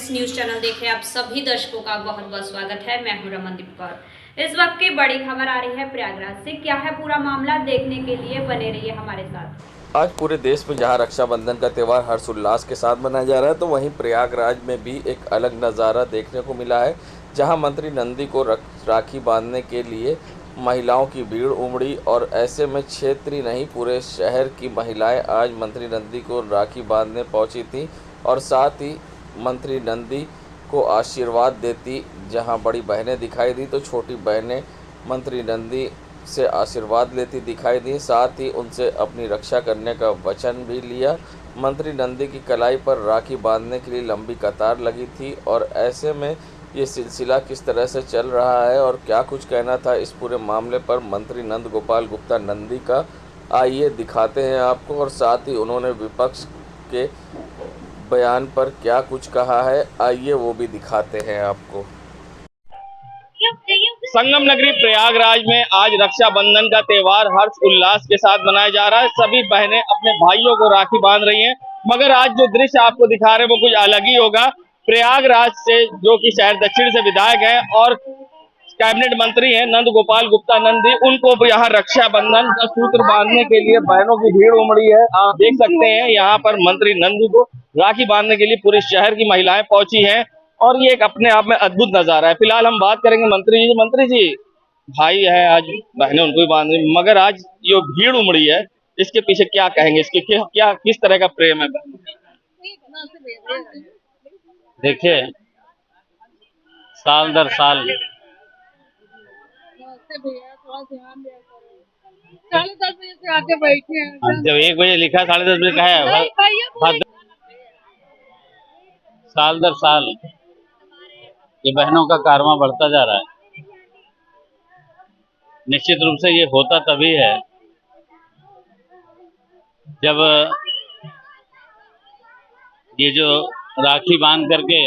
Friends, news channel देख रहे आप सभी दर्शकों का बहुत बहुत स्वागत है। मैं हूं रमनदीप कौर। इस वक्त की बड़ी खबर आ रही है प्रयागराज से। क्या है पूरा मामला, देखने के लिए बने रहिए हमारे साथ। आज पूरे देश में जहां रक्षाबंधन का त्यौहार हर्षोल्लास के साथ मनाया जा रहा है, तो वहीं प्रयागराज में भी एक अलग नज़ारा देखने को मिला है, जहां मंत्री नंदी को राखी बांधने के लिए महिलाओं की भीड़ उमड़ी। और ऐसे में क्षेत्र ही नहीं, पूरे शहर की महिलाएं आज मंत्री नंदी को राखी बांधने पहुंची थी और साथ ही मंत्री नंदी को आशीर्वाद देती। जहां बड़ी बहनें दिखाई दी तो छोटी बहनें मंत्री नंदी से आशीर्वाद लेती दिखाई दी, साथ ही उनसे अपनी रक्षा करने का वचन भी लिया। मंत्री नंदी की कलाई पर राखी बांधने के लिए लंबी कतार लगी थी। और ऐसे में ये सिलसिला किस तरह से चल रहा है और क्या कुछ कहना था इस पूरे मामले पर मंत्री नंद गोपाल गुप्ता नंदी का, आइए दिखाते हैं आपको। और साथ ही उन्होंने विपक्ष के बयान पर क्या कुछ कहा है, आइए वो भी दिखाते हैं आपको। संगम नगरी प्रयागराज में आज रक्षाबंधन का त्यौहार हर्ष उल्लास के साथ मनाया जा रहा है। सभी बहनें अपने भाइयों को राखी बांध रही हैं, मगर आज जो दृश्य आपको दिखा रहे हैं वो कुछ अलग ही होगा। प्रयागराज से, जो कि शहर दक्षिण से विधायक हैं और कैबिनेट मंत्री हैं नंद गोपाल गुप्ता नंदी, उनको यहाँ रक्षाबंधन का सूत्र बांधने के लिए बहनों की भीड़ उमड़ी है। आप देख सकते हैं यहाँ पर मंत्री नंदी को राखी बांधने के लिए पूरे शहर की महिलाएं पहुंची हैं और ये एक अपने आप में अद्भुत नजारा है। फिलहाल हम बात करेंगे मंत्री जी भाई है, आज बहनें उनको भी बांध रही, मगर आज जो भीड़ उमड़ी है इसके पीछे क्या कहेंगे, इसके क्या किस तरह का प्रेम है? देखिए, साल दर साल साढ़े 10 बजे से आके बैठे हैं। जब 1 बजे लिखा 10:30 बजे का है, साल दर साल ये बहनों का कारवां बढ़ता जा रहा है। निश्चित रूप से ये होता तभी है जब ये जो राखी बांध करके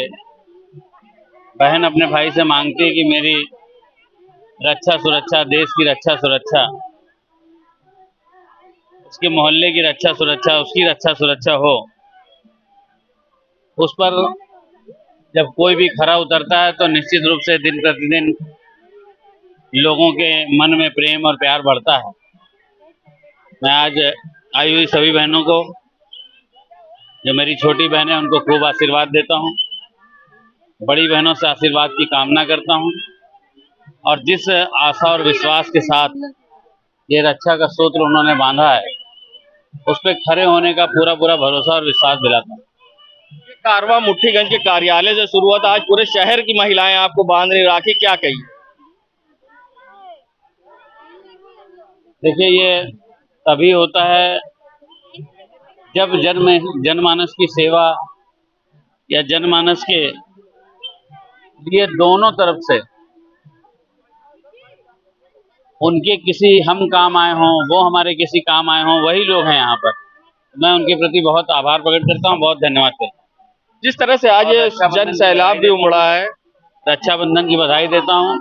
बहन अपने भाई से मांगती है कि मेरी रक्षा सुरक्षा, देश की रक्षा सुरक्षा, उसके मोहल्ले की रक्षा सुरक्षा, उसकी रक्षा सुरक्षा हो। उस पर जब कोई भी खरा उतरता है तो निश्चित रूप से दिन प्रतिदिन लोगों के मन में प्रेम और प्यार बढ़ता है। मैं आज आई हुई सभी बहनों को, जो मेरी छोटी बहन है, उनको खूब आशीर्वाद देता हूँ। बड़ी बहनों से आशीर्वाद की कामना करता हूँ और जिस आशा और विश्वास के साथ ये रक्षा का सूत्र उन्होंने बांधा है, उस पर खड़े होने का पूरा भरोसा और विश्वास दिलाता हूँ। कारवां मुट्ठीगंज के कार्यालय से शुरू हुआ था, आज पूरे शहर की महिलाएं आपको बांध रही राखी, क्या कही? देखिए, ये तभी होता है जब जनमानस की सेवा या जनमानस के लिए दोनों तरफ से उनके किसी हम काम आए हों, वो हमारे किसी काम आए हों, वही लोग हैं यहाँ पर। मैं उनके प्रति बहुत आभार प्रकट करता हूँ, बहुत धन्यवाद करता हूँ। जिस तरह से आज जन सैलाब भी उमड़ा है, रक्षाबंधन की बधाई देता हूँ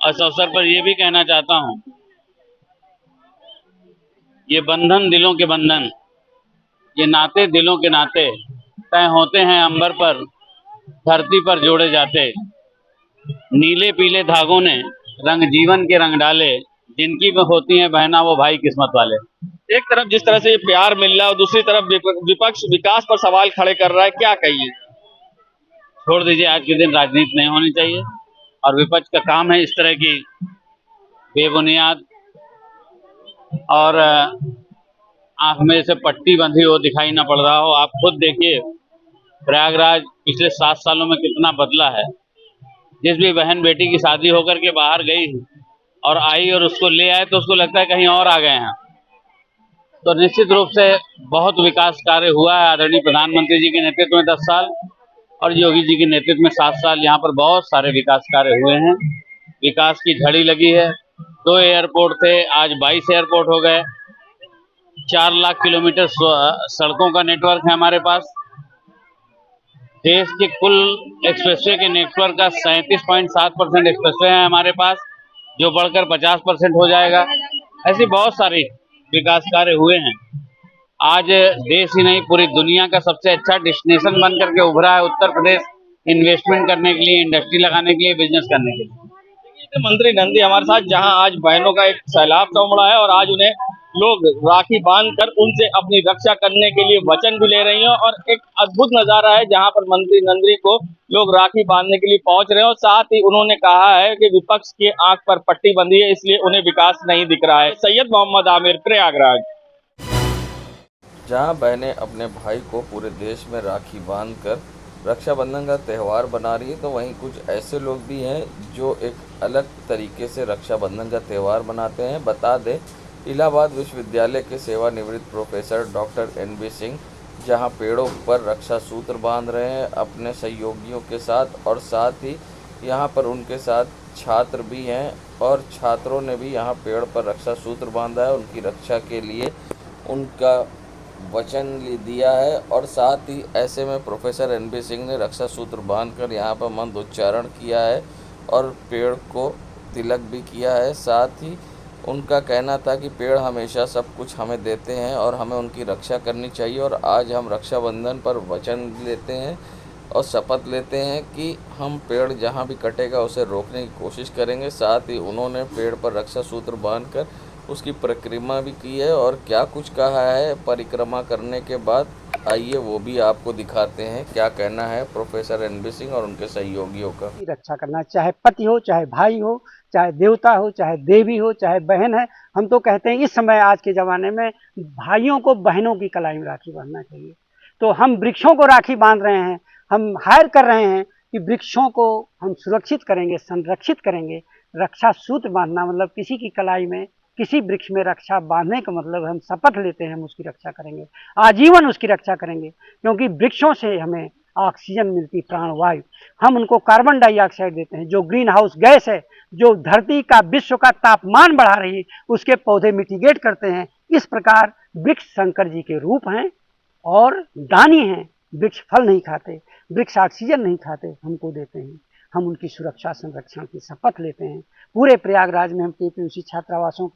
और इस अवसर पर ये भी कहना चाहता हूँ, ये बंधन दिलों के बंधन, ये नाते दिलों के नाते तय होते हैं अंबर पर, धरती पर जोड़े जाते। नीले पीले धागों ने रंग जीवन के रंग डाले, जिनकी होती हैं बहना वो भाई किस्मत वाले। एक तरफ जिस तरह से ये प्यार मिल रहा है और दूसरी तरफ विपक्ष विकास पर सवाल खड़े कर रहा है, क्या कहिए? छोड़ दीजिए, आज के दिन राजनीति नहीं होनी चाहिए और विपक्ष का काम है इस तरह की बेबुनियाद और आंख में से पट्टी बंधी हो, दिखाई ना पड़ रहा हो। आप खुद देखिए, प्रयागराज पिछले 7 सालों में कितना बदला है। जिस भी बहन बेटी की शादी होकर के बाहर गई और आई और उसको ले आए तो उसको लगता है कहीं और आ गए हैं। तो निश्चित रूप से बहुत विकास कार्य हुआ है। आदरणीय प्रधानमंत्री जी के नेतृत्व में 10 साल और योगी जी के नेतृत्व में 7 साल यहाँ पर बहुत सारे विकास कार्य हुए हैं। विकास की झड़ी लगी है। 2 एयरपोर्ट थे, आज 22 एयरपोर्ट हो गए। 4 लाख किलोमीटर सड़कों का नेटवर्क है हमारे पास। देश के कुल एक्सप्रेसवे के नेटवर्क का 37.7% एक्सप्रेसवे है हमारे पास, जो बढ़कर 50% हो जाएगा। ऐसी बहुत सारी विकास कार्य हुए हैं। आज देश ही नहीं, पूरी दुनिया का सबसे अच्छा डेस्टिनेशन बन करके उभरा है उत्तर प्रदेश। इन्वेस्टमेंट करने के लिए, इंडस्ट्री लगाने के लिए, बिजनेस करने के लिए। तो मंत्री नंदी हमारे साथ, जहां आज बहनों का एक सैलाब सा उमड़ा है और आज उन्हें लोग राखी बांधकर उनसे अपनी रक्षा करने के लिए वचन भी ले रही हैं और एक अद्भुत नजारा है जहां पर मंत्री नंदी को लोग राखी बांधने के लिए पहुंच रहे हैं और साथ ही उन्होंने कहा है कि विपक्ष के आंख पर पट्टी बंधी है, इसलिए उन्हें विकास नहीं दिख रहा है। सैयद मोहम्मद आमिर, प्रयागराज। जहां बहनें अपने भाई को पूरे देश में राखी बांधकर रक्षाबंधन का त्यौहार बना रही है, तो वहीं कुछ ऐसे लोग भी हैं जो एक अलग तरीके से रक्षाबंधन का त्यौहार मनाते हैं। बता दें, इलाहाबाद विश्वविद्यालय के सेवानिवृत्त प्रोफेसर डॉक्टर NB सिंह जहां पेड़ों पर रक्षा सूत्र बांध रहे हैं अपने सहयोगियों के साथ, और साथ ही यहां पर उनके साथ छात्र भी हैं और छात्रों ने भी यहां पेड़ पर रक्षा सूत्र बांधा है, उनकी रक्षा के लिए उनका वचन दिया है। और साथ ही ऐसे में प्रोफेसर NB सिंह ने रक्षा सूत्र बांधकर यहाँ पर मंत्रोच्चारण किया है और पेड़ को तिलक भी किया है। साथ ही उनका कहना था कि पेड़ हमेशा सब कुछ हमें देते हैं और हमें उनकी रक्षा करनी चाहिए, और आज हम रक्षाबंधन पर वचन लेते हैं और शपथ लेते हैं कि हम पेड़ जहाँ भी कटेगा उसे रोकने की कोशिश करेंगे। साथ ही उन्होंने पेड़ पर रक्षा सूत्र बांधकर उसकी परिक्रमा भी की है और क्या कुछ कहा है परिक्रमा करने के बाद, आइए वो भी आपको दिखाते हैं क्या कहना है प्रोफेसर NB सिंह और उनके सहयोगियों का। रक्षा करना, चाहे पति हो, चाहे भाई हो, चाहे देवता हो, चाहे देवी हो, चाहे बहन है। हम तो कहते हैं इस समय आज के ज़माने में भाइयों को बहनों की कलाई में राखी बांधना चाहिए। तो हम वृक्षों को राखी बांध रहे हैं, हम हायर कर रहे हैं कि वृक्षों को हम सुरक्षित करेंगे, संरक्षित करेंगे। रक्षा सूत्र बांधना मतलब किसी की कलाई में, किसी वृक्ष में रक्षा बांधने का मतलब हम शपथ लेते हैं हम उसकी रक्षा करेंगे, आजीवन उसकी रक्षा करेंगे, क्योंकि वृक्षों से हमें ऑक्सीजन मिलती, प्राणवायु। हम उनको कार्बन डाइऑक्साइड देते हैं, जो ग्रीन हाउस गैस है, जो धरती का, विश्व का तापमान बढ़ा रही है, उसके पौधे मिटिगेट करते हैं। इस प्रकार वृक्ष शंकर जी के रूप हैं और दानी हैं। वृक्ष फल नहीं खाते, वृक्ष ऑक्सीजन नहीं खाते, हमको देते हैं। हम उनकी सुरक्षा संरक्षण की शपथ लेते हैं। पूरे प्रयागराज में हम KPUC छात्रावासियों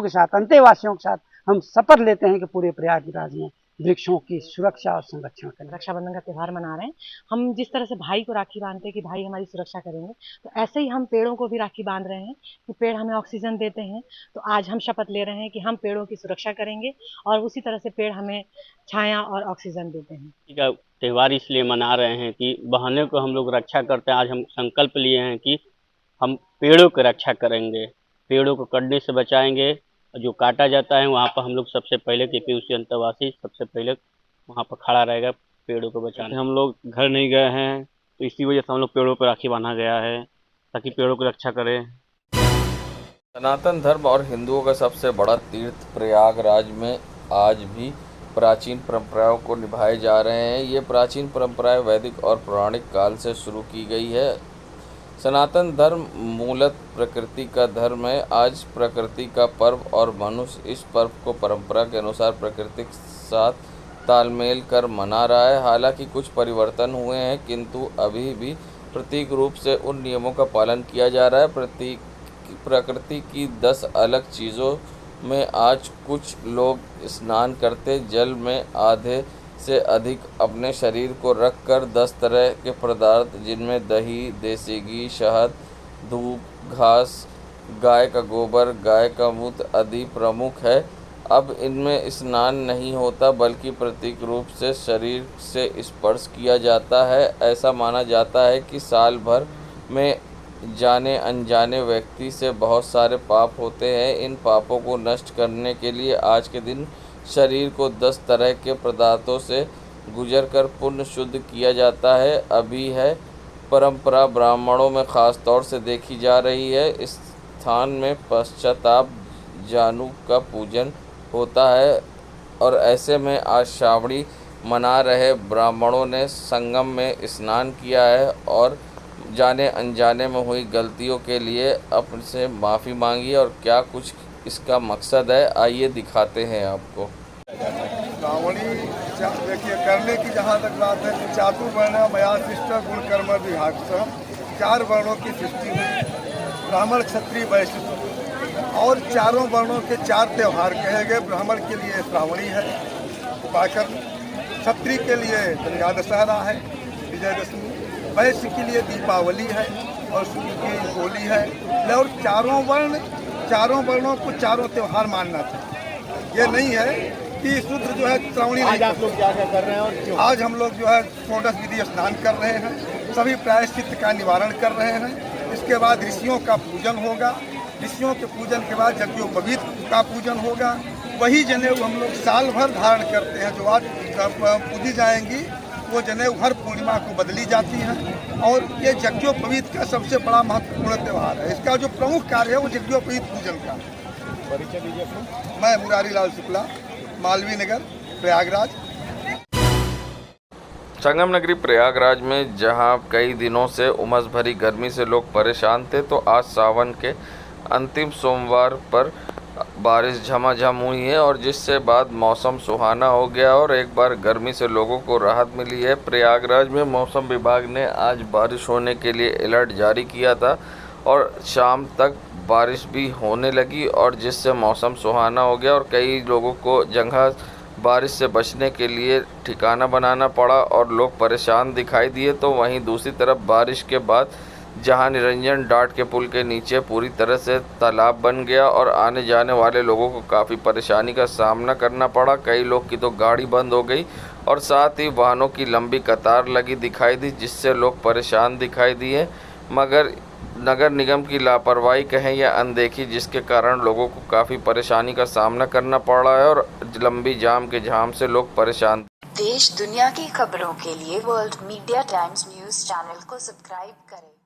के साथ, अंतेवासियों के साथ हम शपथ लेते हैं कि पूरे प्रयागराज में वृक्षों की सुरक्षा और संरक्षण करें। रक्षाबंधन का त्यौहार मना रहे हैं। हम जिस तरह से भाई को राखी बांधते हैं कि भाई हमारी सुरक्षा करेंगे, तो ऐसे ही हम पेड़ों को भी राखी बांध रहे हैं कि पेड़ हमें ऑक्सीजन देते हैं। तो आज हम शपथ ले रहे हैं कि हम पेड़ों की सुरक्षा करेंगे और उसी तरह से पेड़ हमें छाया और ऑक्सीजन देते हैं। त्यौहार इसलिए मना रहे हैं कि बहनों को हम लोग रक्षा करते हैं। आज हम संकल्प लिए हैं कि हम पेड़ों की रक्षा करेंगे, पेड़ों को कटने से बचाएंगे। जो काटा जाता है वहाँ पर हम लोग सबसे पहले KPUC अंतरवासी सबसे पहले वहाँ पर खड़ा रहेगा पेड़ों को बचाने। हम लोग घर नहीं गए हैं तो इसी वजह से हम लोग पेड़ों पर राखी बांधा गया है ताकि पेड़ों की रक्षा करें। सनातन धर्म और हिंदुओं का सबसे बड़ा तीर्थ प्रयागराज में आज भी प्राचीन परंपराओं को निभाए जा रहे हैं। ये प्राचीन परंपराएं वैदिक और पौराणिक काल से शुरू की गई है। सनातन धर्म मूलत प्रकृति का धर्म है। आज प्रकृति का पर्व और मनुष्य इस पर्व को परंपरा के अनुसार प्रकृति के साथ तालमेल कर मना रहा है। हालांकि कुछ परिवर्तन हुए हैं, किंतु अभी भी प्रतीक रूप से उन नियमों का पालन किया जा रहा है। प्रकृति की 10 अलग चीज़ों में आज कुछ लोग स्नान करते जल में आधे से अधिक अपने शरीर को रखकर 10 तरह के पदार्थ, जिनमें दही, देसी घी, शहद, धूप, घास, गाय का गोबर, गाय का मूत्र आदि प्रमुख है। अब इनमें स्नान नहीं होता बल्कि प्रतीक रूप से शरीर से स्पर्श किया जाता है। ऐसा माना जाता है कि साल भर में जाने अनजाने व्यक्ति से बहुत सारे पाप होते हैं। इन पापों को नष्ट करने के लिए आज के दिन शरीर को 10 तरह के पदार्थों से गुजरकर पुण्य शुद्ध किया जाता है। अभी है परंपरा ब्राह्मणों में ख़ास तौर से देखी जा रही है। इस स्थान में पश्चाताप जानू का पूजन होता है और ऐसे में आज श्रावणी मना रहे ब्राह्मणों ने संगम में स्नान किया है और जाने अनजाने में हुई गलतियों के लिए अपने से माफ़ी मांगी। और क्या कुछ इसका मकसद है, आइए दिखाते हैं आपको। श्रावणी देखिए करने की जहाँ तक बात है कि चातुर्वर्ण मया शिष्ट गुण कर्म विभाग से 4 वर्णों की सृष्टि हुई, ब्राह्मण क्षत्रिय वैश्य, और चारों वर्णों के 4 त्यौहार कहे गए। ब्राह्मण के लिए श्रावणी है, पाकर, क्षत्रिय के लिए दशहरा है, विजयदशमी, वैश्य के लिए दीपावली है और सूर्य की होली है। और चारों वर्णों को चारों त्यौहार मानना चाहिए। ये नहीं है कि शूद्र जो है श्रावणी नहीं। आप लोग क्या कर रहे हैं और क्यों? आज हम लोग जो है षोडश विधि स्नान कर रहे हैं, सभी प्रायश्चित का निवारण कर रहे हैं। इसके बाद ऋषियों का पूजन होगा, ऋषियों के पूजन के बाद यज्ञोपवीत का पूजन होगा। वही जनेऊ हम लोग साल भर धारण करते हैं, जो आज पूजी जाएंगी वो जनेऊ हर पूर्णिमा को बदली जाती हैं। और ये यज्ञोपवीत का सबसे बड़ा महत्वपूर्ण त्यौहार है। इसका जो प्रमुख कार्य है वो यज्ञोपवीत पूजन का। परिचय दीजिए अपना। मैं मुरारी लाल शुक्ला, मालवीय नगर, प्रयागराज। संगम नगरी प्रयागराज में जहां कई दिनों से उमस भरी गर्मी से लोग परेशान थे, तो आज सावन के अंतिम सोमवार पर बारिश झमाझम हुई है और जिससे बाद मौसम सुहाना हो गया और एक बार गर्मी से लोगों को राहत मिली है। प्रयागराज में मौसम विभाग ने आज बारिश होने के लिए अलर्ट जारी किया था और शाम तक बारिश भी होने लगी और जिससे मौसम सुहाना हो गया और कई लोगों को जगह बारिश से बचने के लिए ठिकाना बनाना पड़ा और लोग परेशान दिखाई दिए। तो वहीं दूसरी तरफ बारिश के बाद जहां निरंजन डाट के पुल के नीचे पूरी तरह से तालाब बन गया और आने जाने वाले लोगों को काफ़ी परेशानी का सामना करना पड़ा। कई लोग की तो गाड़ी बंद हो गई और साथ ही वाहनों की लंबी कतार लगी दिखाई दी, जिससे लोग परेशान दिखाई दिए। मगर नगर निगम की लापरवाही कहें या अनदेखी, जिसके कारण लोगों को काफ़ी परेशानी का सामना करना पड़ा है और लंबी जाम के जाम से लोग परेशान। देश दुनिया की खबरों के लिए world media times news channel को सब्सक्राइब करें।